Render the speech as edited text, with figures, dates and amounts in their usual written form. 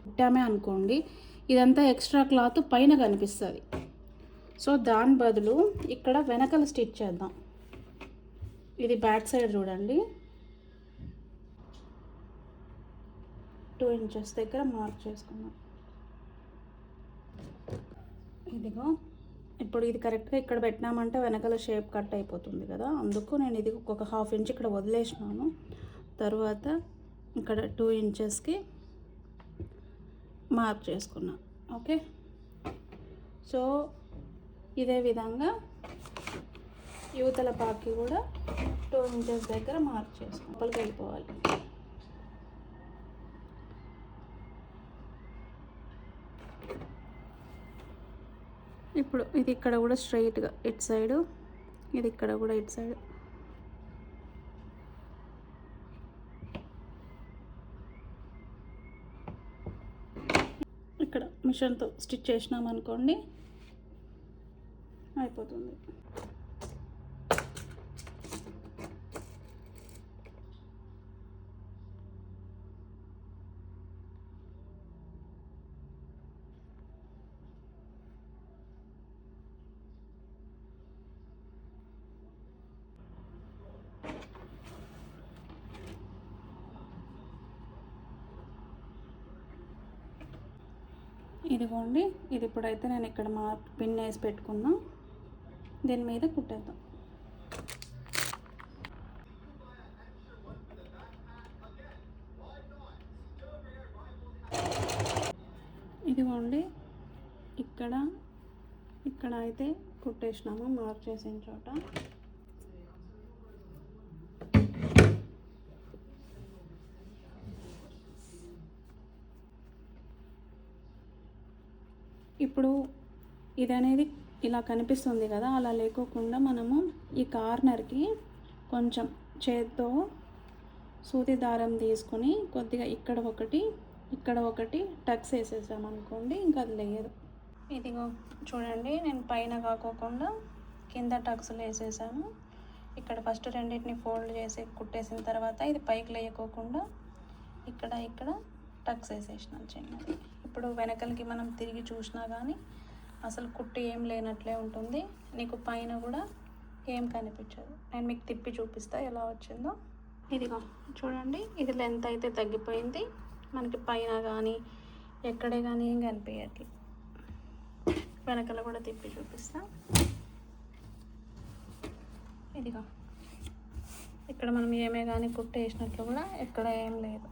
కుట్టామే అనుకోండి, ఇదంతా extra cloth పైన కనిపిస్తుంది. సో దాని బదులు ఇక్కడ వెనకల స్టిచ్ చేద్దాం. ఇది బ్యాక్ సైడ్ చూడండి, 2 ఇంచెస్ దగ్గర మార్క్ చేసుకున్నాం. ఇదిగో ఇప్పుడు ఇది కరెక్ట్గా ఇక్కడ పెట్టినామంటే వెనకాల షేప్ కట్ అయిపోతుంది కదా, అందుకు నేను ఇది ఒక 1/2 ఇంచ్ ఇక్కడ వదిలేసినాను. తర్వాత ఇక్కడ 2 ఇంచెస్కి మార్క్ చేసుకున్నా. ఓకే, సో ఇదే విధంగా యువతల పాకి కూడా 2 ఇంచెస్ దగ్గర మార్క్ చేసుకుని లోపలికి వెళ్ళిపోవాలి. ఇప్పుడు ఇది ఇక్కడ కూడా స్ట్రైట్గా ఇటు సైడు, ఇది ఇక్కడ కూడా ఇటు సైడ్. ఇక్కడ మిషన్తో స్టిచ్ చేసినాం అనుకోండి, అయిపోతుంది. ఇదిగోండి, ఇది ఇప్పుడైతే నేను ఇక్కడ పిన్ వేసి పెట్టుకున్నా. దీని మీద కుట్టేద్దాం. ఇదిగోండి, ఇక్కడ అయితే కుట్టేసినాము మార్క్ చేసిన చోట. ఇప్పుడు ఇది అనేది ఇలా కనిపిస్తుంది కదా, అలా లేకోకుండా మనము ఈ కార్నర్కి కొంచెం చేత్తో సూది దారం తీసుకొని కొద్దిగా ఇక్కడ ఒకటి టక్స్ వేసేసామనుకోండి, ఇంకా అది లేదు. ఇదిగో చూడండి, నేను పైన కాకోకుండా కింద టక్స్లు వేసేసాను. ఇక్కడ ఫస్ట్ రెండింటిని ఫోల్డ్ చేసి కుట్టేసిన తర్వాత ఇది పైకి లేకోకుండా ఇక్కడ టక్స్ వేసేసినాను చిన్నది. ఇప్పుడు వెనకలకి మనం తిరిగి చూసినా కానీ అసలు కుట్టు ఏం లేనట్లే ఉంటుంది, నీకు పైన కూడా ఏం కనిపించదు. నేను మీకు తిప్పి చూపిస్తా ఎలా వచ్చిందో. ఇదిగో చూడండి, ఇది లెంత్ అయితే తగ్గిపోయింది, మనకి పైన కానీ ఎక్కడే కానీ ఏం కనిపించట్లేదు. వెనకల కూడా తిప్పి చూపిస్తా. ఇదిగో ఇక్కడ మనం ఏమే కానీ కుట్టేసినట్లు కూడా ఎక్కడ ఏం లేదు.